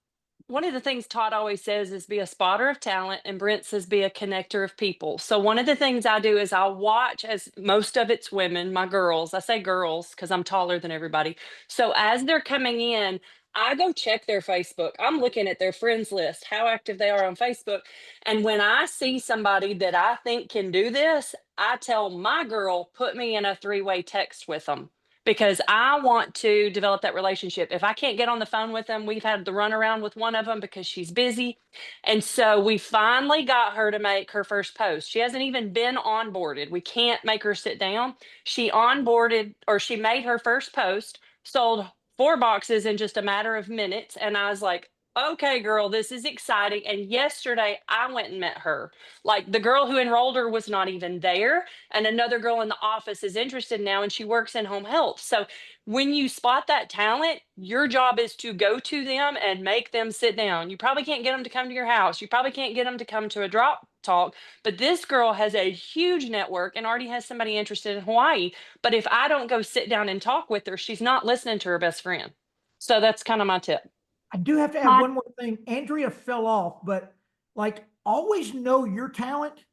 one of the things Todd always says is be a spotter of talent, and Brent says be a connector of people. So one of the things I do is I'll watch, as most of it's women, my girls. I say girls because I'm taller than everybody. So as they're coming in, I go check their Facebook. I'm looking at their friends list, how active they are on Facebook. And when I see somebody that I think can do this, I tell my girl, put me in a 3-way text with them because I want to develop that relationship. If I can't get on the phone with them, we've had the runaround with one of them because she's busy. And so we finally got her to make her first post. She hasn't even been onboarded. We can't make her sit down. She onboarded, or she made her first post, sold 4 boxes in just a matter of minutes. And I was like, okay, girl, this is exciting. And yesterday I went and met her. Like, the girl who enrolled her was not even there. And another girl in the office is interested now, and she works in home health. So when you spot that talent, your job is to go to them and make them sit down. You probably can't get them to come to your house. You probably can't get them to come to a drop talk. But this girl has a huge network and already has somebody interested in Hawaii. But if I don't go sit down and talk with her, she's not listening to her best friend. So that's kind of my tip. I do have to add one more thing. Andrea fell off, but like, always know your talent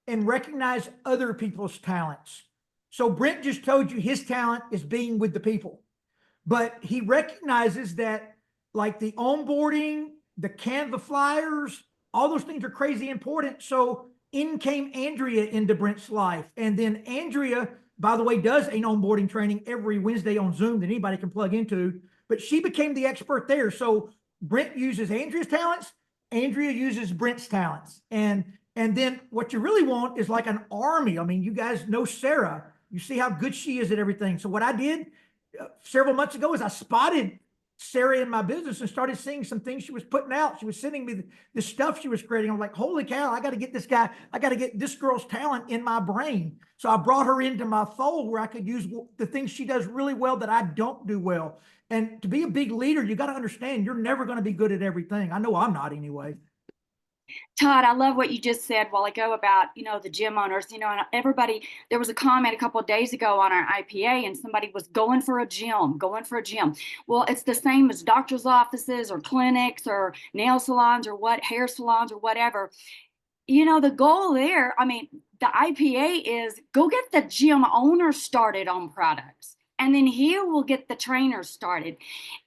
and recognize other people's talents. So Brent just told you his talent is being with the people, but he recognizes that, like, the onboarding, the Canva flyers, all those things are crazy important. So in came Andrea into Brent's life. And then Andrea, by the way, does an onboarding training every Wednesday on Zoom that anybody can plug into, but she became the expert there. So Brent uses Andrea's talents, Andrea uses Brent's talents. And then what you really want is like an army. I mean, you guys know Sarah. You see how good she is at everything. So what I did several months ago is I spotted Sarah in my business and started seeing some things she was putting out. She was sending me the stuff she was creating. I'm like, holy cow, I got to get this guy. I got to get this girl's talent in my brain. So I brought her into my fold where I could use the things she does really well that I don't do well. And to be a big leader, you got to understand you're never going to be good at everything. I know I'm not anyway. Todd, I love what you just said a while ago about, the gym owners, and everybody, there was a comment a couple of days ago on our IPA and somebody was going for a gym. Well, it's the same as doctor's offices or clinics or nail salons or hair salons or whatever. The goal there, the IPA is go get the gym owner started on products. And then he will get the trainers started.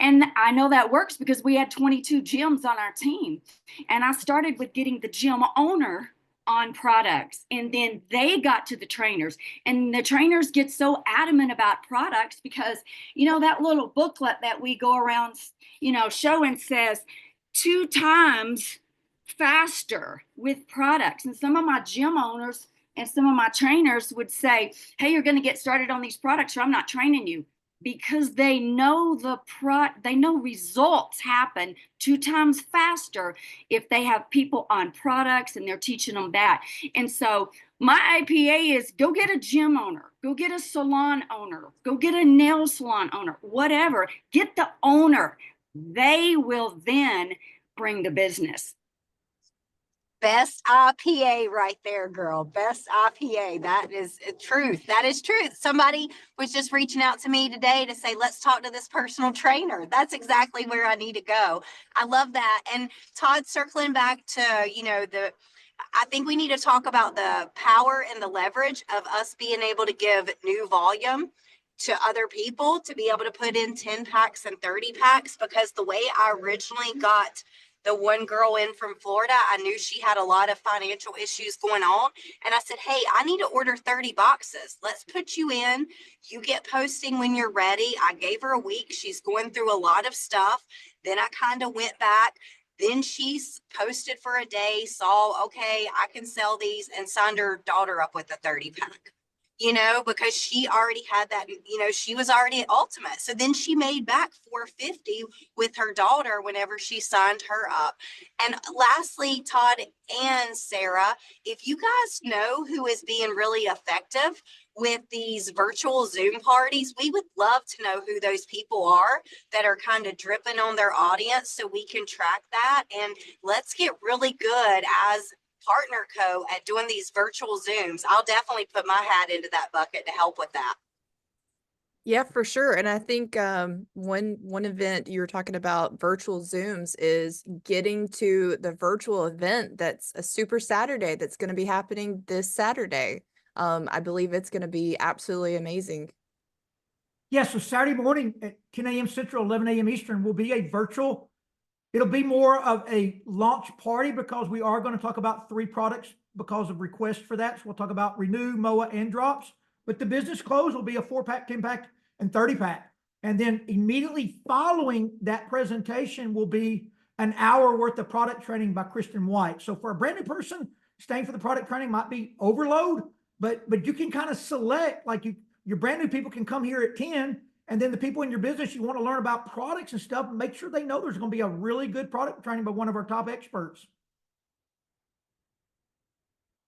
And I know that works because we had 22 gyms on our team. And I started with getting the gym owner on products. And then they got to the trainers. And the trainers get so adamant about products because, that little booklet that we go around, showing says 2 times faster with products. And some of my gym owners and some of my trainers would say, hey, you're going to get started on these products or I'm not training you, because they know they know results happen 2 times faster if they have people on products and they're teaching them that. And so my IPA is go get a gym owner, go get a salon owner, go get a nail salon owner, whatever. Get the owner. They will then bring the business. Best IPA right there, girl. Best IPA. That is truth. That is truth. Somebody was just reaching out to me today to say, let's talk to this personal trainer. That's exactly where I need to go. I love that. And Todd, circling back to, I think we need to talk about the power and the leverage of us being able to give new volume to other people to be able to put in 10 packs and 30 packs, because the way I originally got the one girl in from Florida, I knew she had a lot of financial issues going on. And I said, hey, I need to order 30 boxes. Let's put you in. You get posting when you're ready. I gave her a week. She's going through a lot of stuff. Then I kind of went back. Then she's posted for a day, saw, okay, I can sell these, and signed her daughter up with a 30 pack. Because she already had that, she was already at Ultimate. So then she made back $450 with her daughter whenever she signed her up. And lastly, Todd and Sarah, if you guys know who is being really effective with these virtual Zoom parties, we would love to know who those people are that are kind of dripping on their audience so we can track that. And let's get really good as Partner Co. at doing these virtual Zooms. I'll definitely put my hat into that bucket to help with that. Yeah, for sure. And I think one event you were talking about virtual Zooms is getting to the virtual event that's a Super Saturday that's going to be happening this Saturday. I believe it's going to be absolutely amazing. Yes, so Saturday morning at 10 a.m. Central, 11 a.m. Eastern will be a virtual. It'll be more of a launch party because we are going to talk about 3 products because of requests for that. So we'll talk about Renew, MOA, and Drops. But the business close will be a 4-pack, 10-pack, and 30-pack. And then immediately following that presentation will be an hour worth of product training by Kristen White. So for a brand new person, staying for the product training might be overload, but you can kind of select, like your brand new people can come here at 10, and then the people in your business you want to learn about products and stuff, make sure they know there's going to be a really good product training by one of our top experts.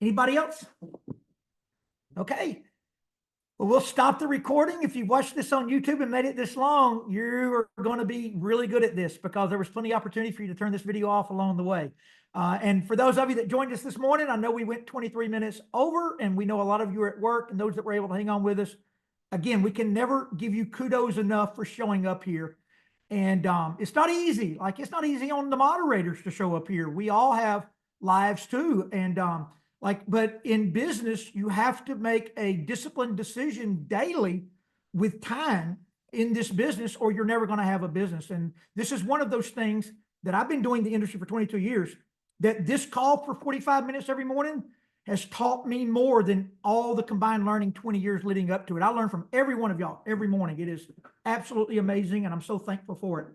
Anybody else? Okay. Well, we'll stop the recording. If you watched this on YouTube and made it this long, you're going to be really good at this because there was plenty of opportunity for you to turn this video off along the way. And for those of you that joined us this morning, I know we went 23 minutes over, and we know a lot of you are at work, and those that were able to hang on with us. Again, we can never give you kudos enough for showing up here. And it's not easy. Like, it's not easy on the moderators to show up here. We all have lives too. And but in business, you have to make a disciplined decision daily with time in this business, or you're never going to have a business. And this is one of those things that I've been doing the industry for 22 years, that this call for 45 minutes every morning has taught me more than all the combined learning 20 years leading up to it. I learn from every one of y'all every morning. It is absolutely amazing, and I'm so thankful for it.